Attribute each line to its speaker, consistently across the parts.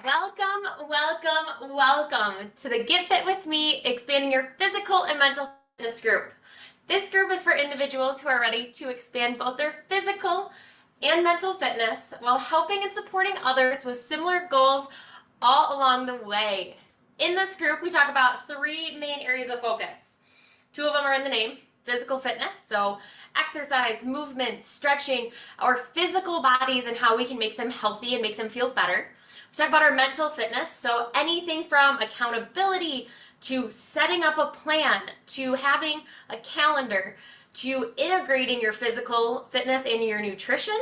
Speaker 1: Welcome to the Get Fit With Me, expanding your physical and mental fitness group. This group is for individuals who are ready to expand both their physical and mental fitness while helping and supporting others with similar goals all along the way. In this group, we talk about three main areas of focus. Two of them are in the name: physical fitness, so exercise, movement, stretching, our physical bodies and how we can make them healthy and make them feel better. We talk about our mental fitness, so anything from accountability to setting up a plan to having a calendar to integrating your physical fitness and your nutrition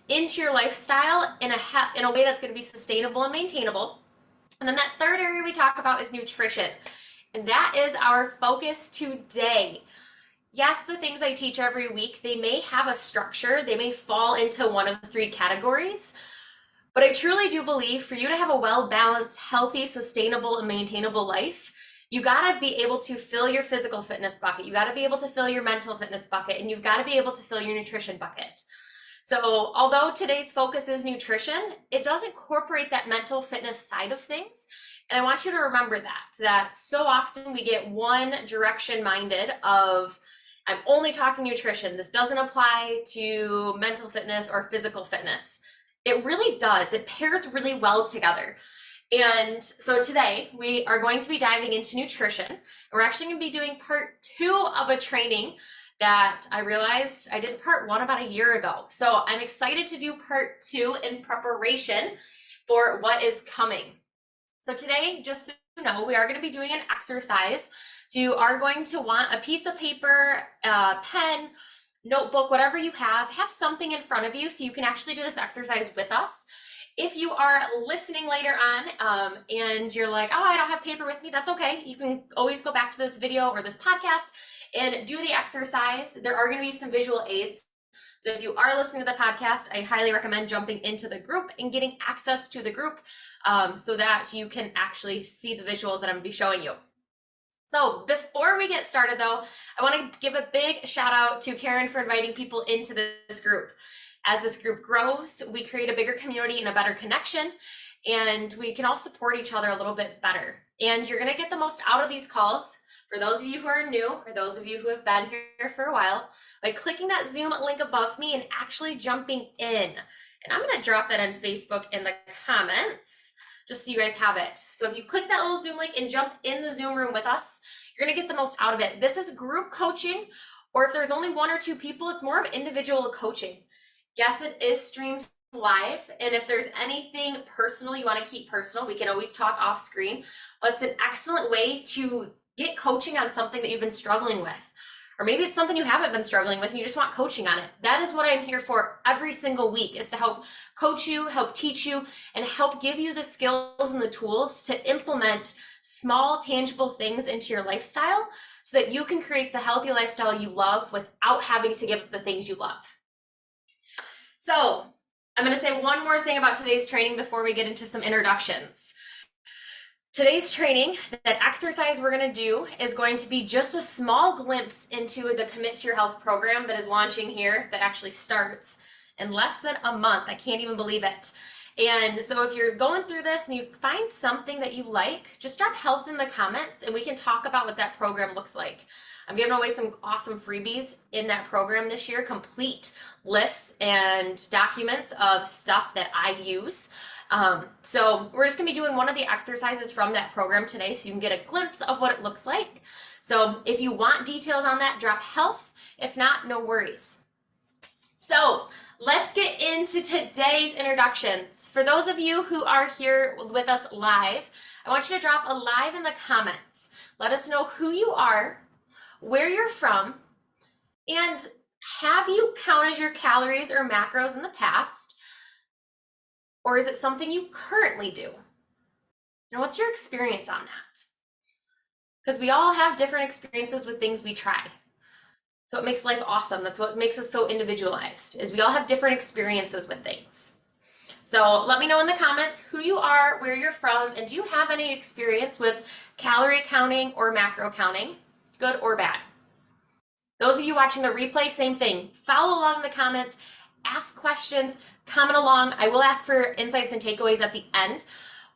Speaker 1: into your lifestyle in a way that's going to be sustainable and maintainable. And then that third area we talk about is nutrition, and that is our focus today. Yes, the things I teach every week, they may have a structure, they may fall into one of the three categories, but I truly do believe for you to have a well-balanced, healthy, sustainable, and maintainable life, you gotta be able to fill your physical fitness bucket, you gotta be able to fill your mental fitness bucket, and you've gotta be able to fill your nutrition bucket. So although today's focus is nutrition, it does incorporate that mental fitness side of things. And I want you to remember that so often we get one direction minded of, I'm only talking nutrition. This doesn't apply to mental fitness or physical fitness. It really does. It pairs really well together. And so today we are going to be diving into nutrition. We're actually going to be doing part 2 of a training that I realized I did part 1 about a year ago. So I'm excited to do part 2 in preparation for what is coming. So today, just so you know, we are going to be doing an exercise. So you are going to want a piece of paper, a pen, notebook, whatever you have something in front of you so you can actually do this exercise with us. If you are listening later on and you're like, oh, I don't have paper with me, that's okay. You can always go back to this video or this podcast and do the exercise. There are going to be some visual aids. So if you are listening to the podcast, I highly recommend jumping into the group and getting access to the group so that you can actually see the visuals that I'm going to be showing you. So before we get started though, I want to give a big shout out to Karen for inviting people into this group. As this group grows, we create a bigger community and a better connection, and we can all support each other a little bit better. And you're going to get the most out of these calls, for those of you who are new, or those of you who have been here for a while, by clicking that Zoom link above me and actually jumping in. And I'm going to drop that on Facebook in the comments, just so you guys have it. So if you click that little Zoom link and jump in the Zoom room with us, you're going to get the most out of it. This is group coaching, or if there's only 1 or 2 people, it's more of individual coaching. Yes, it is streamed live, and if there's anything personal you want to keep personal, we can always talk off screen, but it's an excellent way to get coaching on something that you've been struggling with. Or maybe it's something you haven't been struggling with and you just want coaching on it. That is what I'm here for every single week, is to help coach you, help teach you, and help give you the skills and the tools to implement small, tangible things into your lifestyle so that you can create the healthy lifestyle you love without having to give up the things you love. So I'm going to say one more thing about today's training before we get into some introductions. Today's training, that exercise we're going to do, is going to be just a small glimpse into the Commit to Your Health program that is launching here, that actually starts in less than a month. I can't even believe it. And so if you're going through this and you find something that you like, just drop health in the comments and we can talk about what that program looks like. I'm giving away some awesome freebies in that program this year, complete lists and documents of stuff that I use. So we're just gonna be doing one of the exercises from that program today so you can get a glimpse of what it looks like. So if you want details on that, drop health. If not, no worries. So let's get into today's introductions. For those of you who are here with us live, I want you to drop a live in the comments. Let us know who you are, where you're from, and have you counted your calories or macros in the past? Or is it something you currently do? And what's your experience on that? Because we all have different experiences with things we try. So it makes life awesome. That's what makes us so individualized, is we all have different experiences with things. So let me know in the comments who you are, where you're from, and do you have any experience with calorie counting or macro counting, good or bad? Those of you watching the replay, same thing. Follow along in the comments, ask questions, comment along. I will ask for insights and takeaways at the end.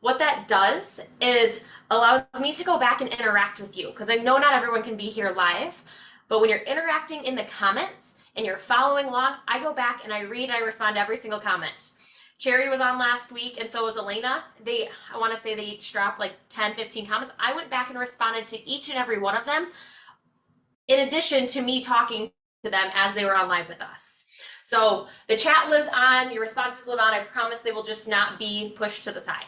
Speaker 1: What that does is allows me to go back and interact with you, because I know not everyone can be here live, but when you're interacting in the comments and you're following along, I go back and I read and I respond to every single comment. Cherry was on last week, and so was Elena. I want to say they each dropped like 10, 15 comments. I went back and responded to each and every one of them, in addition to me talking to them as they were on live with us. So the chat lives on, your responses live on. I promise they will just not be pushed to the side.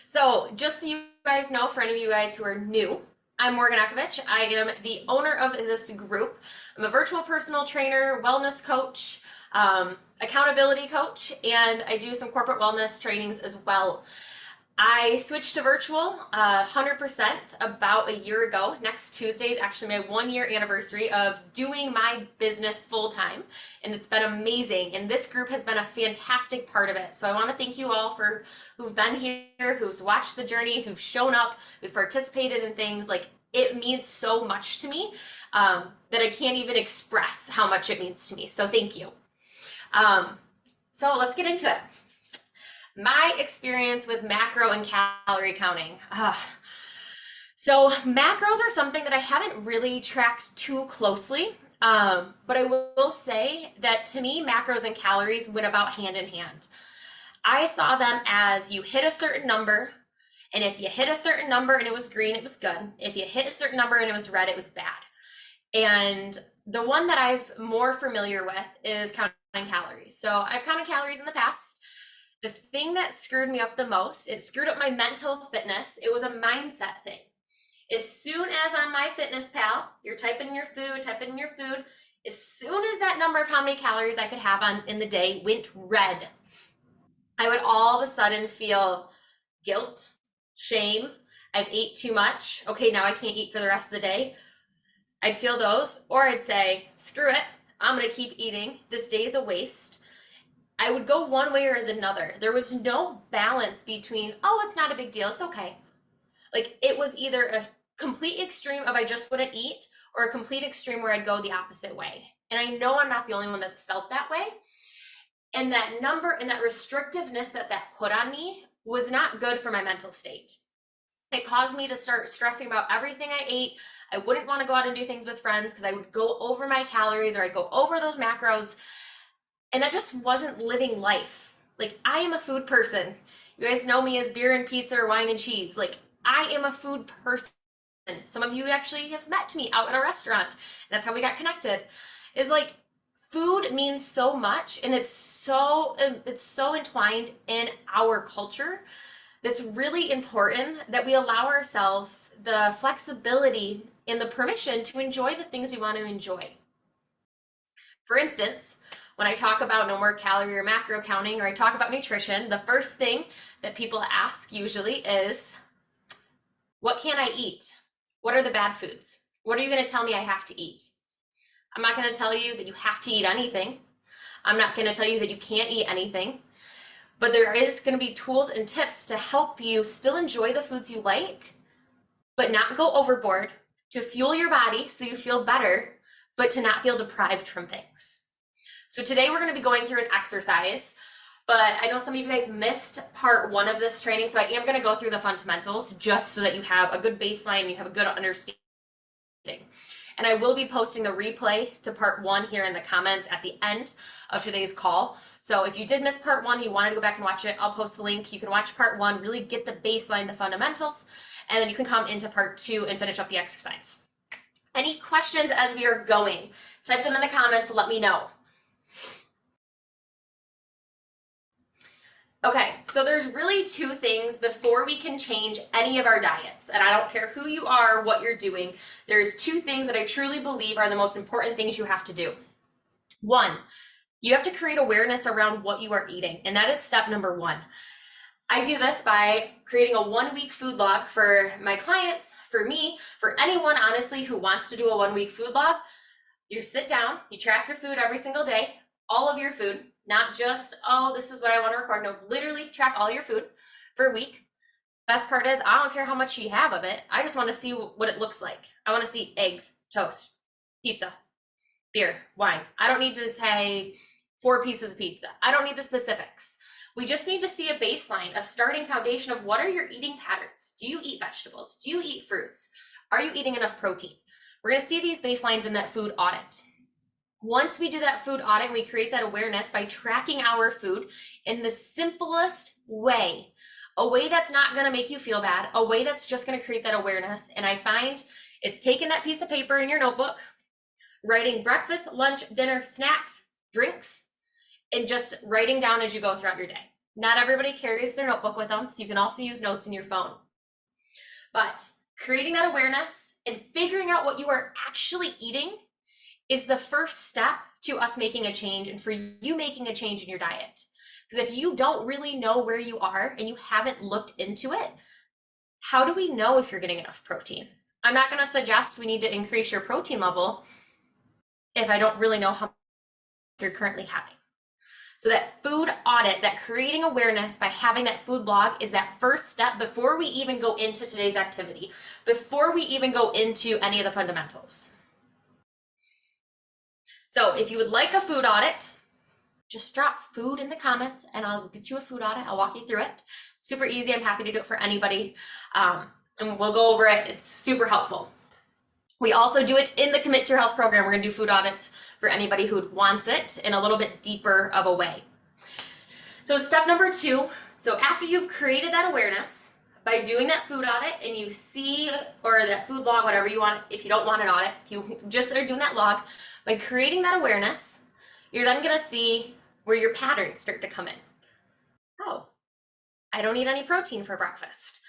Speaker 1: So just so you guys know, for any of you guys who are new, I'm Morgan Akovich. I am the owner of this group. I'm a virtual personal trainer, wellness coach, accountability coach, and I do some corporate wellness trainings as well. I switched to virtual 100% about a year ago. Next Tuesday is actually my 1-year anniversary of doing my business full time, and it's been amazing. And this group has been a fantastic part of it. So I want to thank you all for who've been here, who's watched the journey, who've shown up, who's participated in things. Like, it means so much to me that I can't even express how much it means to me. So thank you. So let's get into it. My experience with macro and calorie counting. So macros are something that I haven't really tracked too closely, but I will say that to me, macros and calories went about hand in hand. I saw them as you hit a certain number, and if you hit a certain number and it was green, it was good. If you hit a certain number and it was red, it was bad. And the one that I'm more familiar with is counting calories. So I've counted calories in the past. The thing that screwed me up the most, it screwed up my mental fitness. It was a mindset thing. As soon as on MyFitnessPal, you're typing in your food, as soon as that number of how many calories I could have in the day went red, I would all of a sudden feel guilt, shame. I've ate too much. Okay, now I can't eat for the rest of the day. I'd feel those, or I'd say, screw it, I'm gonna keep eating. This day is a waste. I would go one way or another. There was no balance between, oh, it's not a big deal, it's okay. Like, it was either a complete extreme of I just wouldn't eat, or a complete extreme where I'd go the opposite way. And I know I'm not the only one that's felt that way. And that number and that restrictiveness that put on me was not good for my mental state. It caused me to start stressing about everything I ate. I wouldn't want to go out and do things with friends because I would go over my calories, or I'd go over those macros. And that just wasn't living life. Like, I am a food person. You guys know me as beer and pizza or wine and cheese. Like, I am a food person. Some of you actually have met me out at a restaurant. That's how we got connected. Is like, food means so much, and it's so entwined in our culture. That's really important that we allow ourselves the flexibility and the permission to enjoy the things we want to enjoy. For instance, when I talk about no more calorie or macro counting, or I talk about nutrition, the first thing that people ask usually is, what can I eat? What are the bad foods? What are you going to tell me I have to eat? I'm not going to tell you that you have to eat anything. I'm not going to tell you that you can't eat anything. But there is going to be tools and tips to help you still enjoy the foods you like, but not go overboard, to fuel your body so you feel better, but to not feel deprived from things. So today we're going to be going through an exercise, but I know some of you guys missed part 1 of this training, so I am going to go through the fundamentals just so that you have a good baseline, you have a good understanding. And I will be posting the replay to part 1 here in the comments at the end of today's call. So if you did miss part 1, you wanted to go back and watch it, I'll post the link. You can watch part 1, really get the baseline, the fundamentals, and then you can come into part 2 and finish up the exercise. Any questions as we are going? Type them in the comments, let me know. Okay, so there's really 2 things before we can change any of our diets, and I don't care who you are, what you're doing. There's 2 things that I truly believe are the most important things you have to do. 1, you have to create awareness around what you are eating, and that is step number 1. I do this by creating a 1-week food log for my clients, for me, for anyone, honestly, who wants to do a 1-week food log. You sit down, you track your food every single day, all of your food, not just, oh, this is what I want to record. No, literally track all your food for a week. Best part is, I don't care how much you have of it. I just want to see what it looks like. I want to see eggs, toast, pizza, beer, wine. I don't need to say 4 pieces of pizza. I don't need the specifics. We just need to see a baseline, a starting foundation of what are your eating patterns? Do you eat vegetables? Do you eat fruits? Are you eating enough protein? We're gonna see these baselines in that food audit. Once we do that food audit, we create that awareness by tracking our food in the simplest way, a way that's not gonna make you feel bad, a way that's just gonna create that awareness. And I find it's taking that piece of paper in your notebook, writing breakfast, lunch, dinner, snacks, drinks, and just writing down as you go throughout your day. Not everybody carries their notebook with them, so you can also use notes in your phone. But creating that awareness and figuring out what you are actually eating is the first step to us making a change and for you making a change in your diet. Because if you don't really know where you are and you haven't looked into it, how do we know if you're getting enough protein? I'm not going to suggest we need to increase your protein level if I don't really know how much you're currently having. So that food audit, that creating awareness by having that food log is that first step before we even go into today's activity, before we even go into any of the fundamentals. So if you would like a food audit, just drop food in the comments and I'll get you a food audit. I'll walk you through it. Super easy. I'm happy to do it for anybody. And we'll go over it. It's super helpful. We also do it in the Commit to Your Health program. We're going to do food audits for anybody who wants it in a little bit deeper of a way. So step number 2, so after you've created that awareness by doing that food audit and you see, or that food log, whatever you want, if you don't want an audit, if you just are doing that log, by creating that awareness, you're then going to see where your patterns start to come in. Oh, I don't eat any protein for breakfast.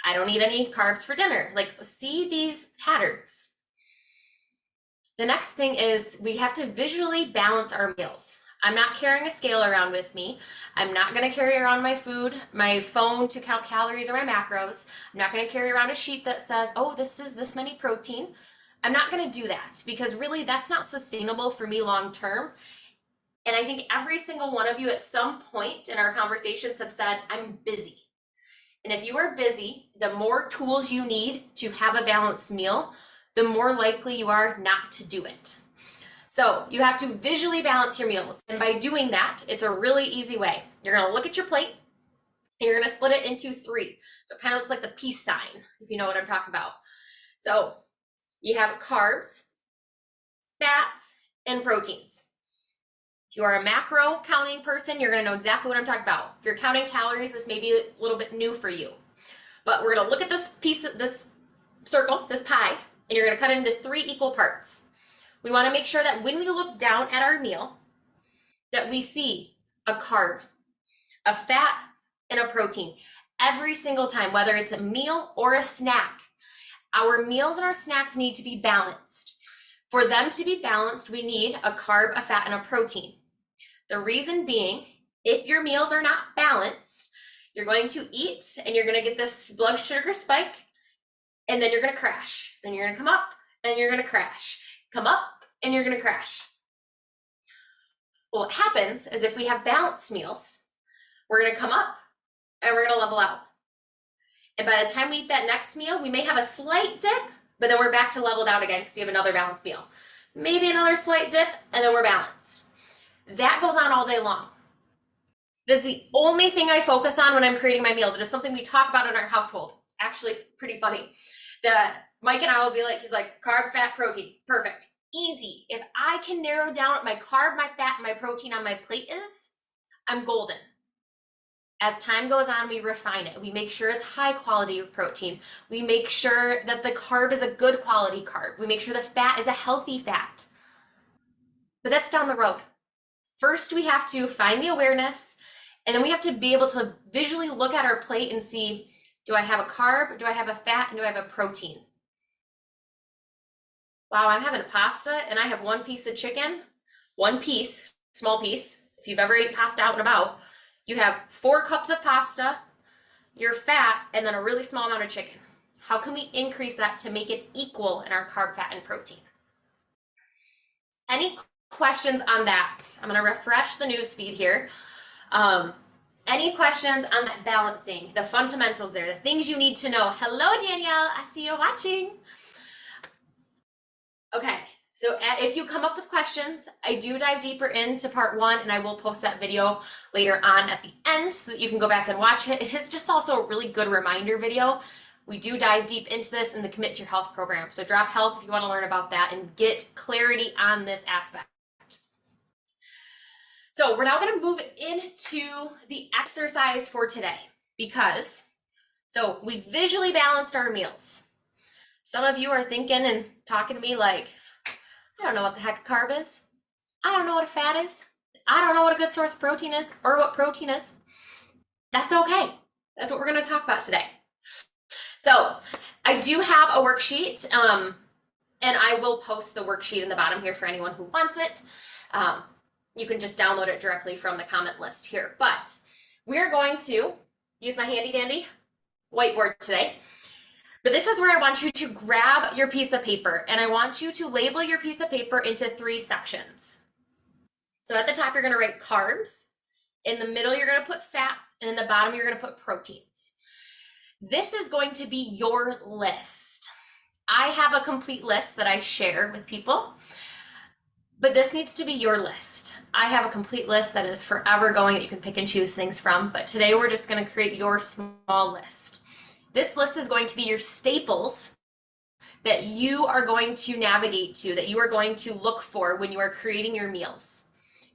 Speaker 1: I don't eat any carbs for dinner. Like, see these patterns. The next thing is we have to visually balance our meals. I'm not carrying a scale around with me. I'm not going to carry around my food, my phone to count calories or my macros. I'm not going to carry around a sheet that says, oh, this is this many protein. I'm not going to do that because really that's not sustainable for me long term. And I think every single one of you at some point in our conversations have said, I'm busy. And if you are busy, the more tools you need to have a balanced meal, the more likely you are not to do it. So you have to visually balance your meals. And by doing that, it's a really easy way. You're going to look at your plate and you're going to split it into 3. So it kind of looks like the peace sign, if you know what I'm talking about. So you have carbs, fats, and proteins. If you are a macro counting person, you're going to know exactly what I'm talking about. If you're counting calories, this may be a little bit new for you. But we're going to look at this piece of this circle, this pie, and you're going to cut it into 3 equal parts. We want to make sure that when we look down at our meal, that we see a carb, a fat, and a protein every single time, whether it's a meal or a snack. Our meals and our snacks need to be balanced. For them to be balanced, we need a carb, a fat, and a protein. The reason being, if your meals are not balanced, you're going to eat and you're going to get this blood sugar spike, and then you're going to crash. Then you're going to come up and you're going to crash. Come up and you're going to crash. Well, what happens is if we have balanced meals, we're going to come up and we're going to level out. And by the time we eat that next meal, we may have a slight dip, but then we're back to leveled out again because we have another balanced meal. Maybe another slight dip, and then we're balanced. That goes on all day long. It is the only thing I focus on when I'm creating my meals. It is something we talk about in our household. It's actually pretty funny that Mike and I will be like, he's like, carb, fat, protein, perfect, easy. If I can narrow down what my carb, my fat, and my protein on my plate is, I'm golden. As time goes on, we refine it. We make sure it's high quality protein. We make sure that the carb is a good quality carb. We make sure the fat is a healthy fat. But that's down the road. First, we have to find the awareness, and then we have to be able to visually look at our plate and see, do I have a carb, do I have a fat, and do I have a protein? Wow, I'm having a pasta, and I have 1 piece of chicken, 1 piece, small piece. If you've ever ate pasta out and about, you have 4 cups of pasta, your fat, and then a really small amount of chicken. How can we increase that to make it equal in our carb, fat, and protein? Any questions on that? I'm going to refresh the news feed here. Any questions on that balancing, the fundamentals there, the things you need to know? Hello, Danielle. I see you watching. Okay, So if you come up with questions, I do dive deeper into part 1, and I will post that video later on at the end so that you can go back and watch it. It is just also a really good reminder video. We do dive deep into this in the Commit to Your Health program. So drop health if you want to learn about that and get clarity on this aspect. So we're now going to move into the exercise for today so we visually balanced our meals. Some of you are thinking and talking to me like, I don't know what the heck a carb is. I don't know what a fat is. I don't know what a good source of protein is or what protein is. That's okay. That's what we're going to talk about today. So I do have a worksheet, and I will post the worksheet in the bottom here for anyone who wants it. You can just download it directly from the comment list here. But we're going to use my handy dandy whiteboard today. But this is where I want you to grab your piece of paper, and I want you to label your piece of paper into 3 sections. So at the top, you're going to write carbs. In the middle, you're going to put fats, and in the bottom, you're going to put proteins. This is going to be your list. I have a complete list that I share with people, but this needs to be your list. I have a complete list that is forever going that you can pick and choose things from, but today we're just going to create your small list. This list is going to be your staples that you are going to navigate to, that you are going to look for when you are creating your meals.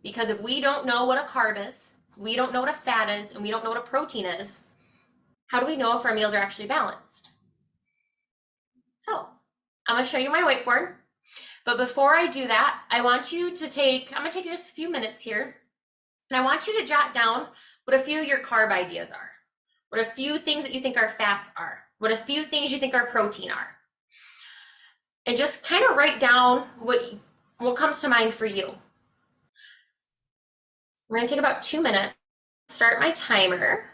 Speaker 1: Because if we don't know what a carb is, we don't know what a fat is, and we don't know what a protein is, how do we know if our meals are actually balanced? So I'm going to show you my whiteboard. But before I do that, I'm going to take just a few minutes here, and I want you to jot down what a few of your carb ideas are. What a few things that you think are fats are. What a few things you think are protein are. And just kind of write down what comes to mind for you. We're going to take about 2 minutes. Start my timer.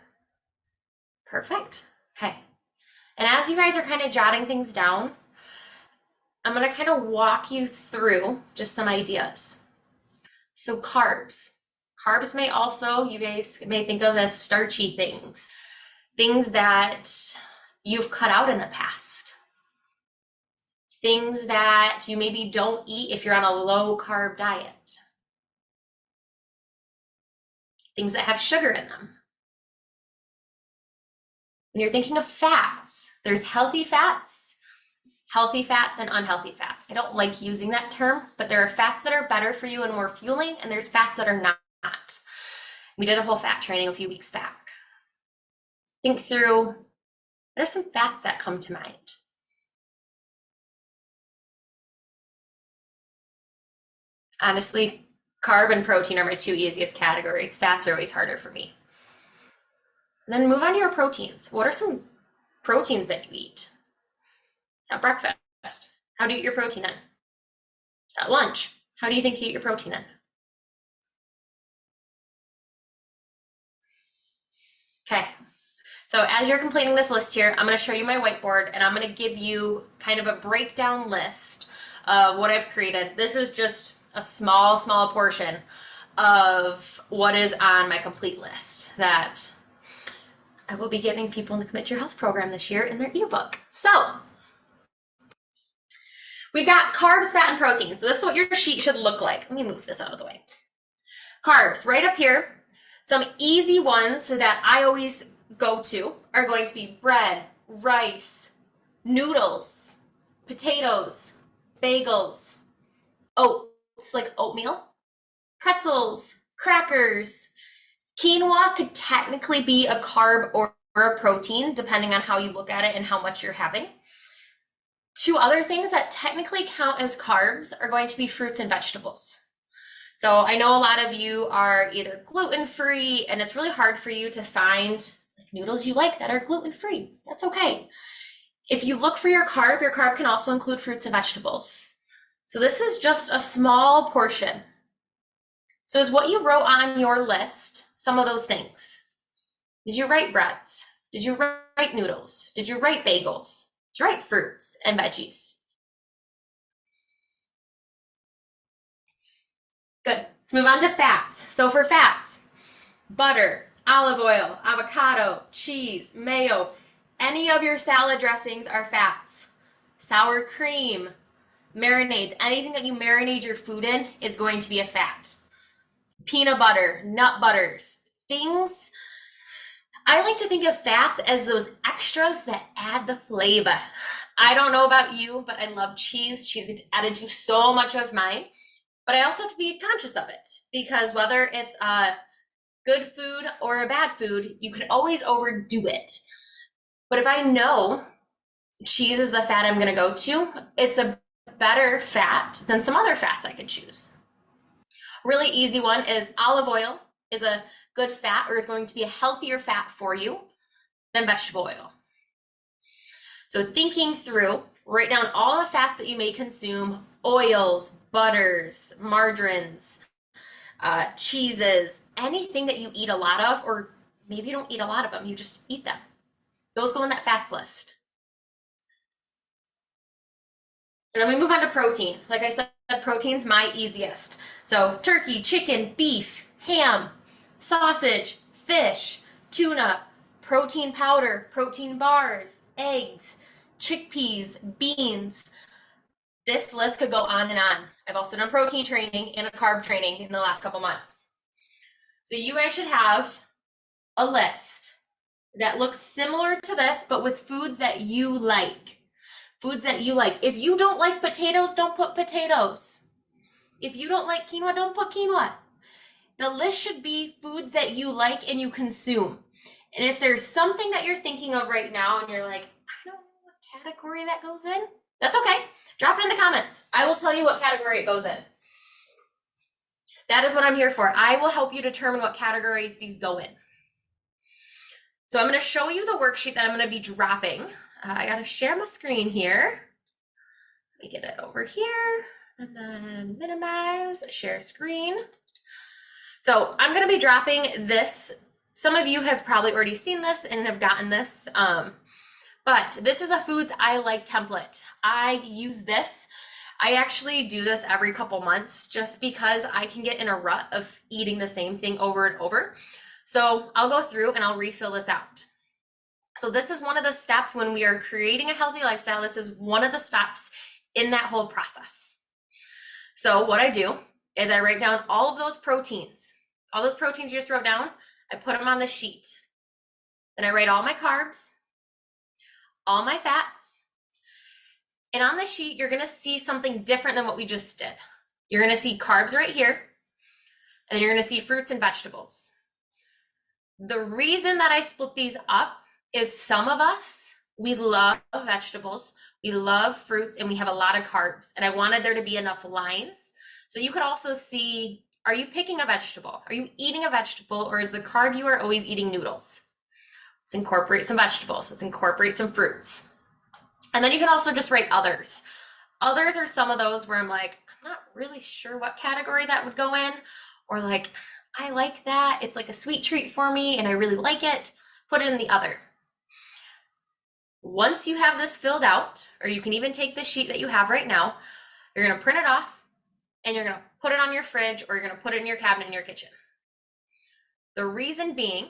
Speaker 1: Perfect. Okay. And as you guys are kind of jotting things down, I'm going to kind of walk you through just some ideas. So carbs. Carbs may also, you guys may think of as starchy things. Things that you've cut out in the past. Things that you maybe don't eat if you're on a low carb diet. Things that have sugar in them. When you're thinking of fats, there's healthy fats and unhealthy fats. I don't like using that term, but there are fats that are better for you and more fueling, and there's fats that are not. We did a whole fat training a few weeks back. Think through, what are some fats that come to mind? Honestly, carb and protein are my 2 easiest categories. Fats are always harder for me. And then move on to your proteins. What are some proteins that you eat? At breakfast, how do you eat your protein then? At lunch, how do you think you eat your protein then? Okay, so as you're completing this list here, I'm going to show you my whiteboard, and I'm going to give you kind of a breakdown list of what I've created. This is just a small portion of what is on my complete list that I will be giving people in the Commit to Your Health program this year in their ebook. So we've got carbs, fat, and protein. So this is what your sheet should look like. Let me move this out of the way. Carbs, right up here. Some easy ones that I always go to are going to be bread, rice, noodles, potatoes, bagels, oats like oatmeal, pretzels, crackers. Quinoa could technically be a carb or a protein, depending on how you look at it and how much you're having. 2 other things that technically count as carbs are going to be fruits and vegetables. So I know a lot of you are either gluten-free, and it's really hard for you to find noodles you like that are gluten-free. That's okay. If you look for your carb can also include fruits and vegetables. So this is just a small portion. So is what you wrote on your list some of those things? Did you write breads? Did you write noodles? Did you write bagels? Did you write fruits and veggies? Good. Let's move on to fats. So for fats, butter, olive oil, avocado, cheese, mayo, any of your salad dressings are fats. Sour cream, marinades, anything that you marinate your food in is going to be a fat. Peanut butter, nut butters, things. I like to think of fats as those extras that add the flavor. I don't know about you, but I love cheese. Cheese gets added to so much of mine. But I also have to be conscious of it, because whether it's a good food or a bad food, you can always overdo it. But if I know cheese is the fat I'm going to go to, it's a better fat than some other fats I could choose. Really easy one is olive oil is a good fat, or is going to be a healthier fat for you than vegetable oil. So thinking through, write down all the fats that you may consume: oils, butters, margarines, cheeses, anything that you eat a lot of, or maybe you don't eat a lot of them, you just eat them. Those go in that fats list. And then we move on to protein. Like I said, protein's my easiest. So turkey, chicken, beef, ham, sausage, fish, tuna, protein powder, protein bars, eggs, chickpeas, beans. This list could go on and on. I've also done protein training and a carb training in the last couple months. So you guys should have a list that looks similar to this, but with foods that you like. Foods that you like. If you don't like potatoes, don't put potatoes. If you don't like quinoa, don't put quinoa. The list should be foods that you like and you consume. And if there's something that you're thinking of right now and you're like, I don't know what category that goes in, that's okay. Drop it in the comments. I will tell you what category it goes in. That is what I'm here for. I will help you determine what categories these go in. So I'm going to show you the worksheet that I'm going to be dropping. I got to share my screen here. Let me get it over here and then minimize, share screen. So I'm going to be dropping this. Some of you have probably already seen this and have gotten this, but this is a foods I like template. I use this. I actually do this every couple months just because I can get in a rut of eating the same thing over and over. So I'll go through and I'll refill this out. So this is one of the steps when we are creating a healthy lifestyle. This is one of the steps in that whole process. So what I do is I write down all of those proteins. All those proteins you just wrote down, I put them on the sheet. Then I write all my carbs, all my fats. And on the sheet, you're going to see something different than what we just did. You're going to see carbs right here, and then you're going to see fruits and vegetables. The reason that I split these up is some of us, we love vegetables, we love fruits, and we have a lot of carbs. And I wanted there to be enough lines. So you could also see, are you picking a vegetable? Are you eating a vegetable, or is the carb you are always eating noodles? Let's incorporate some vegetables. Let's incorporate some fruits. And then you can also just write others. Others are some of those where I'm like, I'm not really sure what category that would go in, or like, I like that. It's like a sweet treat for me and I really like it. Put it in the other. Once you have this filled out, or you can even take the sheet that you have right now, you're going to print it off and you're going to put it on your fridge, or you're going to put it in your cabinet in your kitchen. The reason being,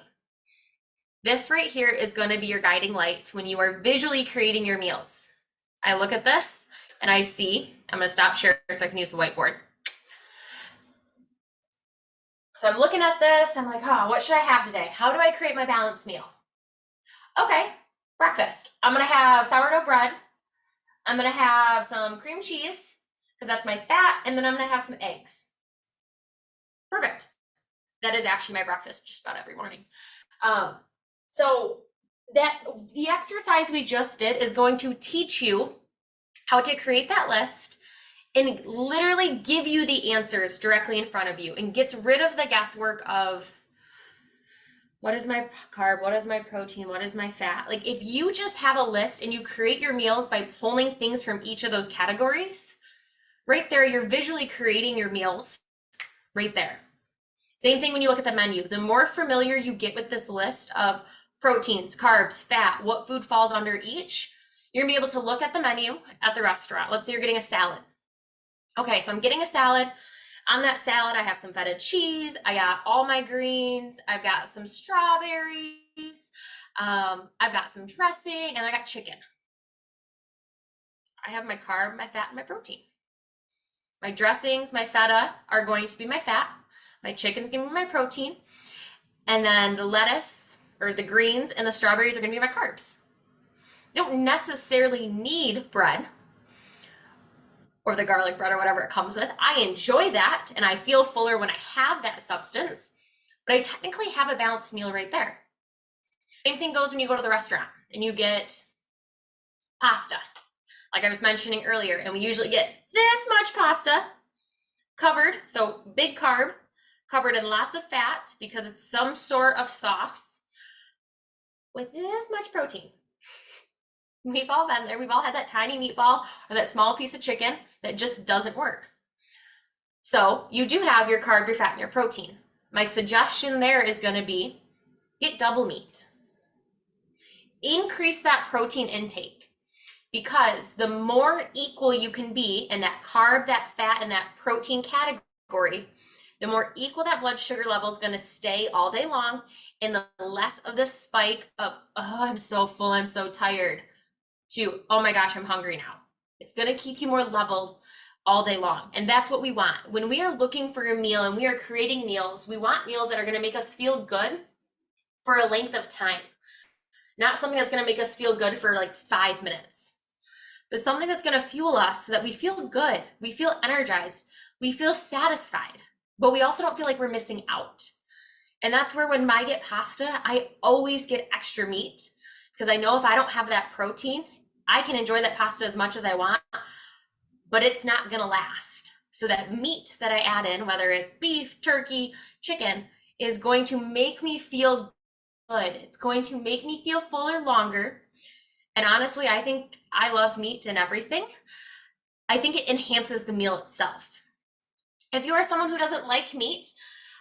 Speaker 1: this right here is going to be your guiding light when you are visually creating your meals. I look at this and I see, I'm going to stop sharing so I can use the whiteboard. So I'm looking at this, I'm like, oh, what should I have today? How do I create my balanced meal? Okay, breakfast. I'm going to have sourdough bread. I'm going to have some cream cheese, because that's my fat, and then I'm going to have some eggs. Perfect. That is actually my breakfast just about every morning. So the exercise we just did is going to teach you how to create that list and literally give you the answers directly in front of you, and gets rid of the guesswork of what is my carb, what is my protein, what is my fat. Like, if you just have a list and you create your meals by pulling things from each of those categories, right there, you're visually creating your meals right there. Same thing when you look at the menu. The more familiar you get with this list of proteins, carbs, fat, what food falls under each, you're gonna be able to look at the menu at the restaurant. Let's say you're getting a salad. Okay, so I'm getting a salad. On that salad, I have some feta cheese, I got all my greens, I've got some strawberries, I've got some dressing, and I got chicken. I have my carb, my fat, and my protein. My dressings, my feta are going to be my fat. My chicken's going to be my protein. And then the lettuce or the greens and the strawberries are going to be my carbs. You don't necessarily need bread or the garlic bread or whatever it comes with. I enjoy that and I feel fuller when I have that substance, but I technically have a balanced meal right there. Same thing goes when you go to the restaurant and you get pasta, like I was mentioning earlier, and we usually get this much pasta covered, so big carb, covered in lots of fat because it's some sort of sauce with this much protein. We've all been there. We've all had that tiny meatball or that small piece of chicken that just doesn't work. So you do have your carb, your fat, and your protein. My suggestion there is going to be get double meat. Increase that protein intake, because the more equal you can be in that carb, that fat, and that protein category, the more equal that blood sugar level is going to stay all day long, and the less of the spike of, oh, I'm so full, I'm so tired, to, oh my gosh, I'm hungry now. It's going to keep you more leveled all day long. And that's what we want. When we are looking for a meal and we are creating meals, we want meals that are going to make us feel good for a length of time. Not something that's going to make us feel good for like 5 minutes, but something that's going to fuel us so that we feel good, we feel energized, we feel satisfied, but we also don't feel like we're missing out. And that's where when I get pasta, I always get extra meat, because I know if I don't have that protein, I can enjoy that pasta as much as I want, but it's not going to last. So that meat that I add in, whether it's beef, turkey, chicken, is going to make me feel good. It's going to make me feel fuller longer. And honestly, I think I love meat and everything. I think it enhances the meal itself. If you are someone who doesn't like meat,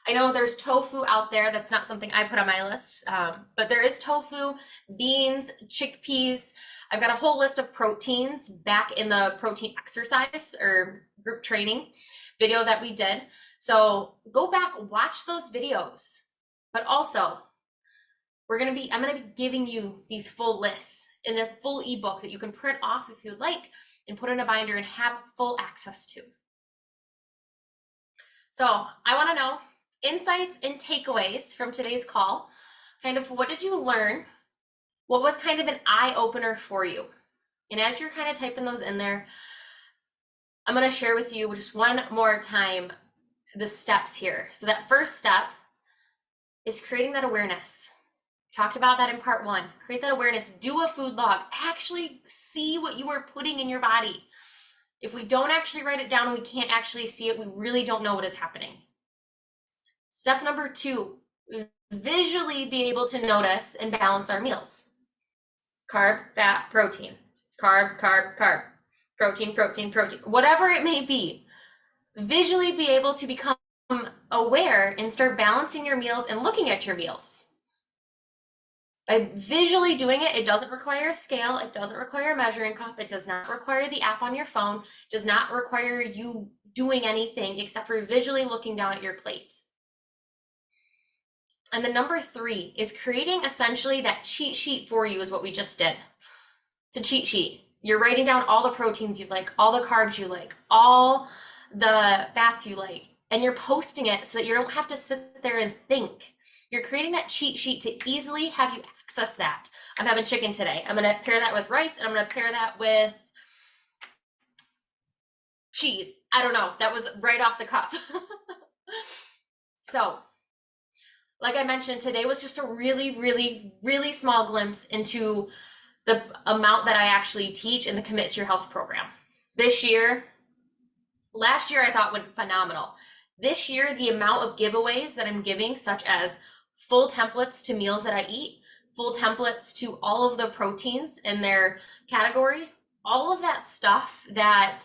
Speaker 1: I know there's tofu out there. That's not something I put on my list, but there is tofu, beans, chickpeas. I've got a whole list of proteins back in the protein exercise or group training video that we did. So go back, watch those videos. But also, I'm going to be giving you these full lists in a full ebook that you can print off if you'd like and put in a binder and have full access to. So I want to know insights and takeaways from today's call. Kind of what did you learn? What was kind of an eye-opener for you? And as you're kind of typing those in there, I'm going to share with you just one more time the steps here. So that first step is creating that awareness. Talked about that in part 1. Create that awareness. Do a food log. Actually see what you are putting in your body. If we don't actually write it down and we can't actually see it, we really don't know what is happening. Step number 2, visually be able to notice and balance our meals. Carb, fat, protein. Carb, carb, carb. Protein, protein, protein. Whatever it may be. Visually be able to become aware and start balancing your meals and looking at your meals. By visually doing it, it doesn't require a scale, it doesn't require a measuring cup, it does not require the app on your phone, it does not require you doing anything except for visually looking down at your plate. And the number 3 is creating essentially that cheat sheet for you is what we just did. It's a cheat sheet. You're writing down all the proteins you like, all the carbs you like, all the fats you like, and you're posting it so that you don't have to sit there and think. You're creating that cheat sheet to easily have you access that. I'm having chicken today. I'm going to pair that with rice, and I'm going to pair that with cheese. I don't know. That was right off the cuff. So, like I mentioned, today was just a really, really, really small glimpse into the amount that I actually teach in the Commit to Your Health program. Last year I thought went phenomenal. This year, the amount of giveaways that I'm giving, such as full templates to meals that I eat, full templates to all of the proteins in their categories, all of that stuff that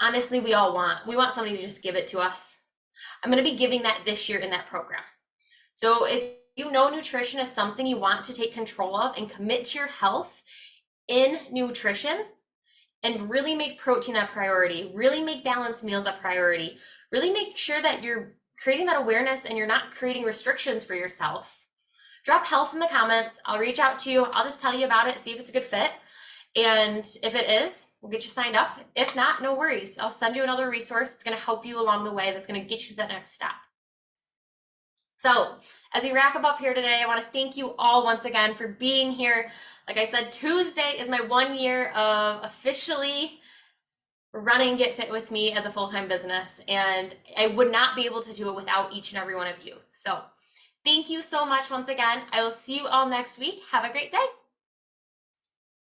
Speaker 1: honestly we all want. We want somebody to just give it to us. I'm going to be giving that this year in that program. So if you know nutrition is something you want to take control of and commit to your health in nutrition and really make protein a priority, really make balanced meals a priority, really make sure that you're creating that awareness and you're not creating restrictions for yourself, drop health in the comments. I'll reach out to you. I'll just tell you about it, see if it's a good fit. And if it is, we'll get you signed up. If not, no worries. I'll send you another resource. It's going to help you along the way. That's going to get you to that next step. So as we wrap up here today, I want to thank you all once again for being here. Like I said, Tuesday is my 1 year of officially running Get Fit with me as a full-time business, and I would not be able to do it without each and every one of you. So thank you so much once again. I will see you all next week. Have a great day.